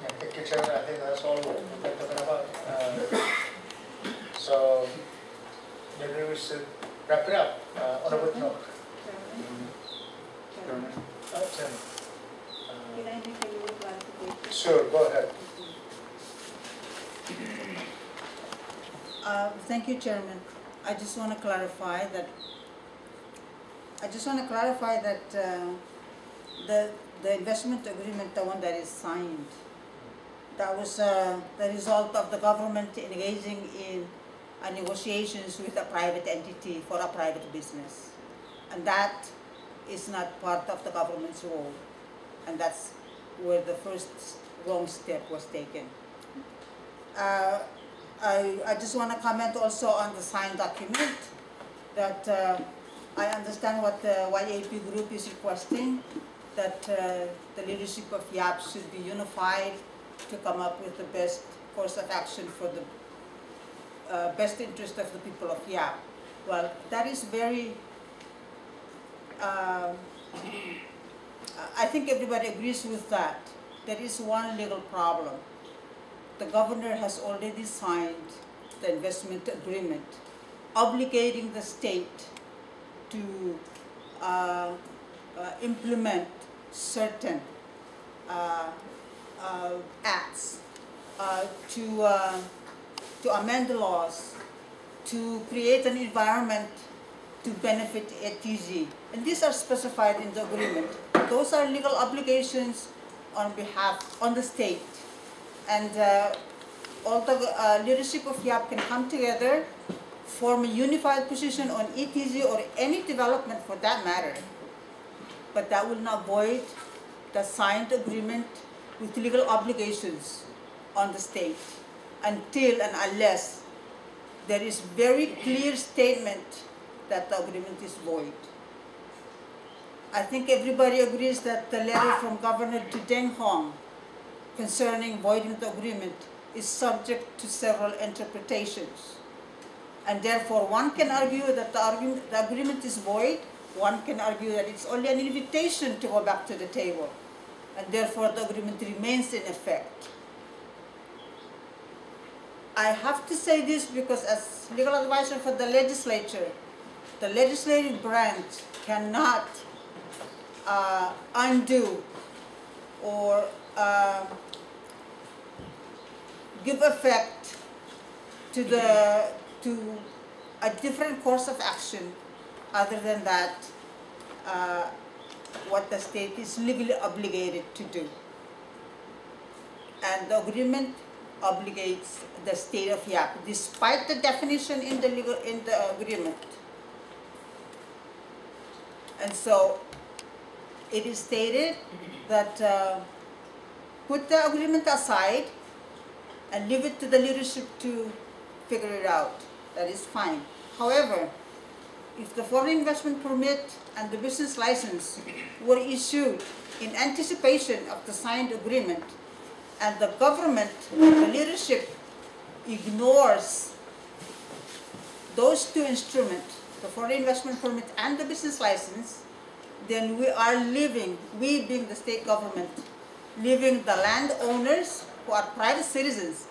Thank you, Chairman. I think that's all we're talking about. So maybe we should wrap it up on a good note. Chairman. Can I make a little clarification? Sure, go ahead. Thank you, Chairman. I just want to clarify that. The investment agreement, the one that is signed, that was the result of the government engaging in negotiations with a private entity for a private business, and that is not part of the government's role, and that's where the first wrong step was taken. I just want to comment also on the signed document that I understand what the Y.A.P group is requesting, that the leadership of YAP should be unified to come up with the best course of action for the best interest of the people of YAP. Well, that is very, I think everybody agrees with that. There is one little problem. The governor has already signed the investment agreement obligating the state to implement certain acts, to amend the laws, to create an environment to benefit ATG. And these are specified in the agreement. Those are legal obligations on the state. And all the leadership of YAP can come together, form a unified position on ETG or any development for that matter. But that will not void the signed agreement with legal obligations on the state until and unless there is very clear statement that the agreement is void. I think everybody agrees that the letter from Governor to Deng Hong concerning voiding the agreement is subject to several interpretations. And therefore, one can argue that the agreement is void. One can argue that it's only an invitation to go back to the table. And therefore, the agreement remains in effect. I have to say this because as legal advisor for the legislature, the legislative branch cannot undo or give effect to a different course of action other than that what the state is legally obligated to do. And the agreement obligates the state of YAP, despite the definition in the agreement. And so it is stated that put the agreement aside and leave it to the leadership to figure it out. That is fine. However, if the foreign investment permit and the business license were issued in anticipation of the signed agreement, and the government, the leadership, ignores those two instruments, the foreign investment permit and the business license, then we are leaving, we being the state government, leaving the landowners who are private citizens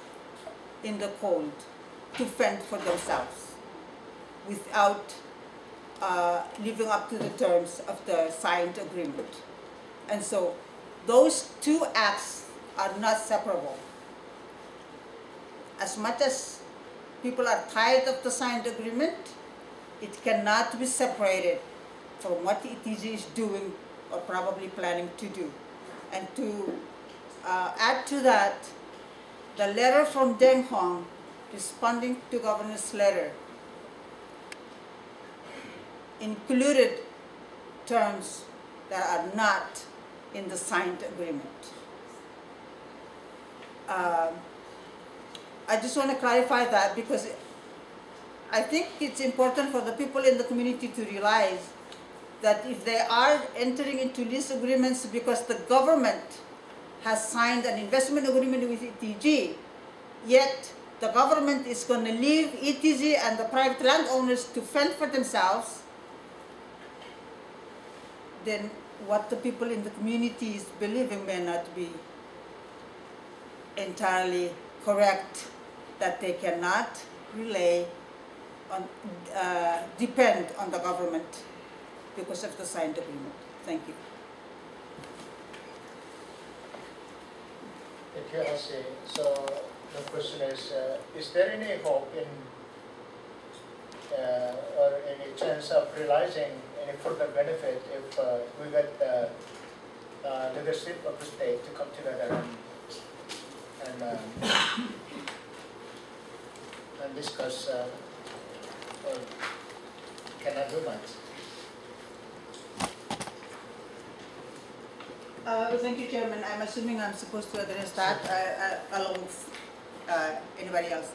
in the cold to fend for themselves without living up to the terms of the signed agreement. And so those two acts are not separable. As much as people are tired of the signed agreement, it cannot be separated from what ETG is doing or probably planning to do. And to add to that, the letter from Deng Hong responding to Governor's letter included terms that are not in the signed agreement. I just want to clarify that because I think it's important for the people in the community to realize that if they are entering into lease agreements because the government has signed an investment agreement with ETG, yet the government is going to leave ETG and the private landowners to fend for themselves, then what the people in the community is believing may not be entirely correct that they cannot rely on, depend on the government because of the signed agreement. Thank you. Thank you, Elsie. So the question is there any hope in or any chance of realizing any further benefit if we get the leadership of the state to come together and discuss or cannot do much? Thank you, Chairman. I'm assuming I'm supposed to address that along with anybody else.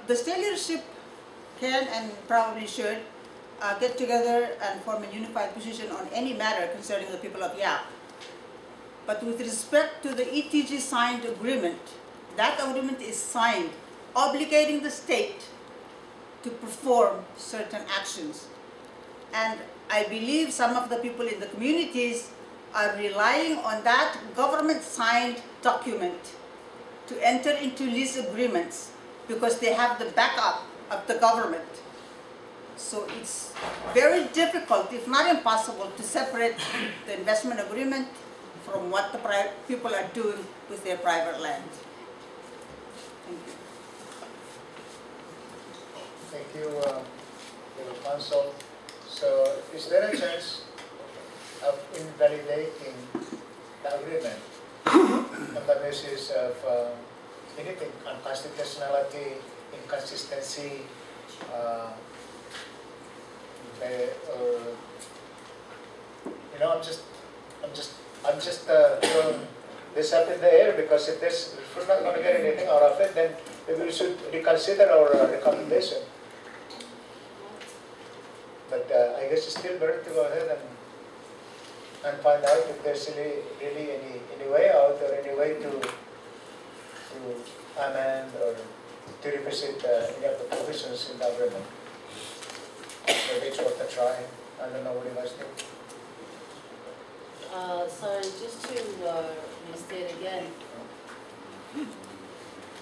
The state leadership can and probably should get together and form a unified position on any matter concerning the people of Yap. But with respect to the ETG signed agreement, that agreement is signed obligating the state to perform certain actions. And I believe some of the people in the communities are relying on that government-signed document to enter into lease agreements because they have the backup of the government. So it's very difficult, if not impossible, to separate the investment agreement from what the people are doing with their private land. Thank you. Thank you, your counsel. So is there a chance of invalidating the agreement on the basis of anything, unconstitutionality, inconsistency, you know, I'm just throwing this up in the air because if we're not going to get anything out of it, then maybe we should reconsider our recommendation. But I guess it's still better to go ahead and find out if there's really any way out or any way to amend or to revisit any of the provisions in the agreement. Maybe it's worth a try. I don't know what you guys think. Sorry, just to restate again,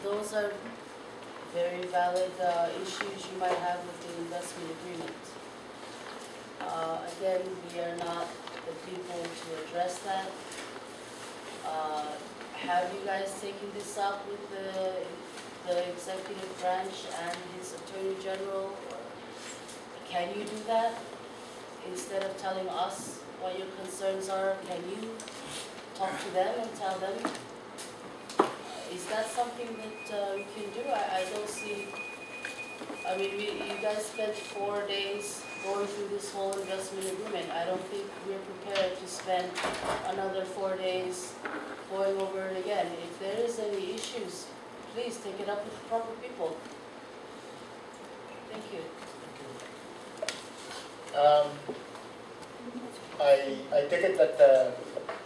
those are very valid issues you might have with the investment agreement. Again, we are not the people to address that. Have you guys taken this up with the executive branch and his attorney general? Or can you do that? Instead of telling us what your concerns are, can you talk to them and tell them? Is that something that you can do? I don't see, I mean, you guys spent 4 days going through this whole investment agreement. I don't think we're prepared to spend another 4 days going over it again. If there is any issues, please take it up with the proper people. Thank you. I take it that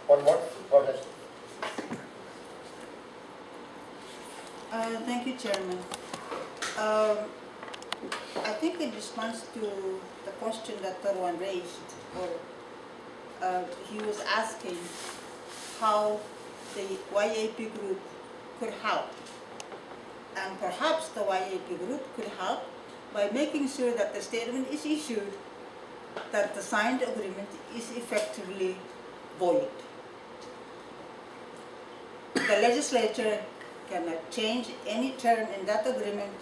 one more. Go ahead. Thank you, Chairman. I think in response to the question that Tarwan raised, he was asking how the Y.A.P group could help. And perhaps the Y.A.P group could help by making sure that the statement is issued that the signed agreement is effectively void. The legislature cannot change any term in that agreement,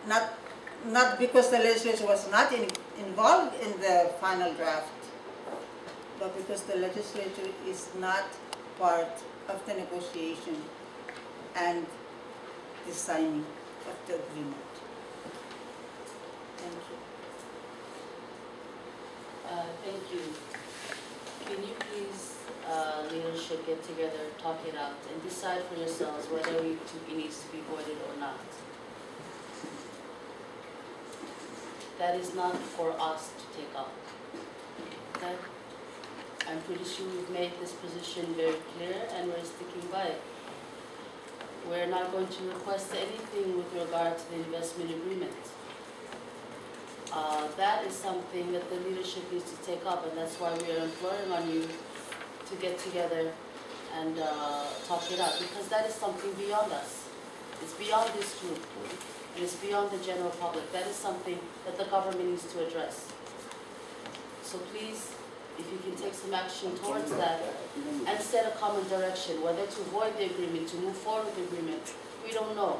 not because the legislature was not involved in the final draft, but because the legislature is not part of the negotiation and the signing of the agreement. Thank you. Thank you. Can you please, leadership, get together, talk it out, and decide for yourselves whether it needs to be voided or not? That is not for us to take up. Okay? I'm pretty sure we've made this position very clear and we're sticking by it. We're not going to request anything with regard to the investment agreement. That is something that the leadership needs to take up, and that's why we are imploring on you to get together and talk it out, because that is something beyond us. It's beyond this group, and it's beyond the general public. That is something that the government needs to address. So please, if you can take some action towards that and set a common direction, whether to void the agreement, to move forward with the agreement, we don't know.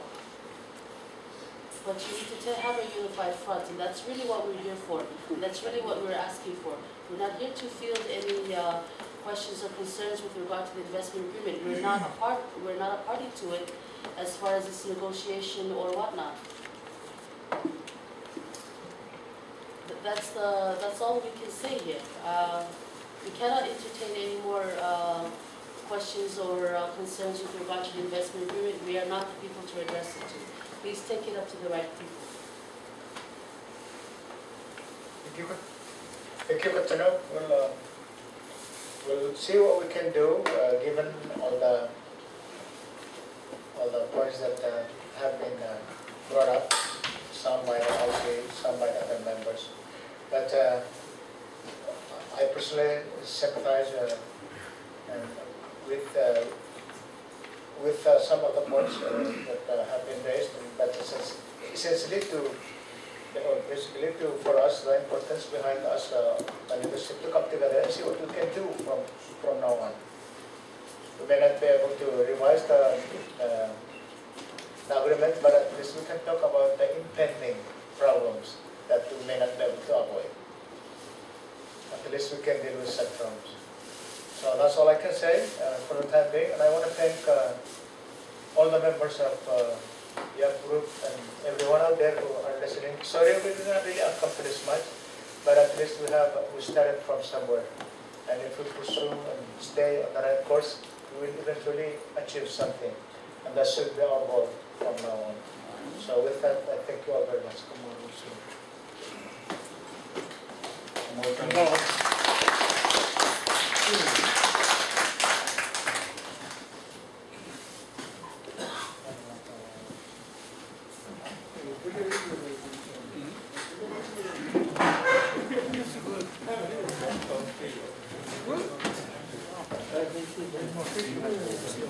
But you need to have a unified front, and that's really what we're here for. And that's really what we're asking for. We're not here to field any questions or concerns with regard to the investment agreement. We're not a party to it as far as this negotiation or whatnot. That's all we can say here. We cannot entertain any more questions or concerns with regard to the investment agreement. We are not the people to address it to. Please take it up to the right people. Thank you, good to know. We'll see what we can do, given all the points that have been brought up, some by the LP, some by the other members. But I personally sympathize with some of the points that have been raised, but essentially basically for us, the importance behind us and leadership to come together and see what we can do from now on. We may not be able to revise the agreement, but at least we can talk about the impending problems that we may not be able to avoid. At least we can deal with such problems. So that's all I can say for the time being, and I want to thank all the members of Yap Group and everyone out there who are listening. Sorry we did not really accomplish much, but at least we started from somewhere. And if we pursue and stay on the right course, we will eventually achieve something. And that should be our goal from now on. So with that, I thank you all very much. Good.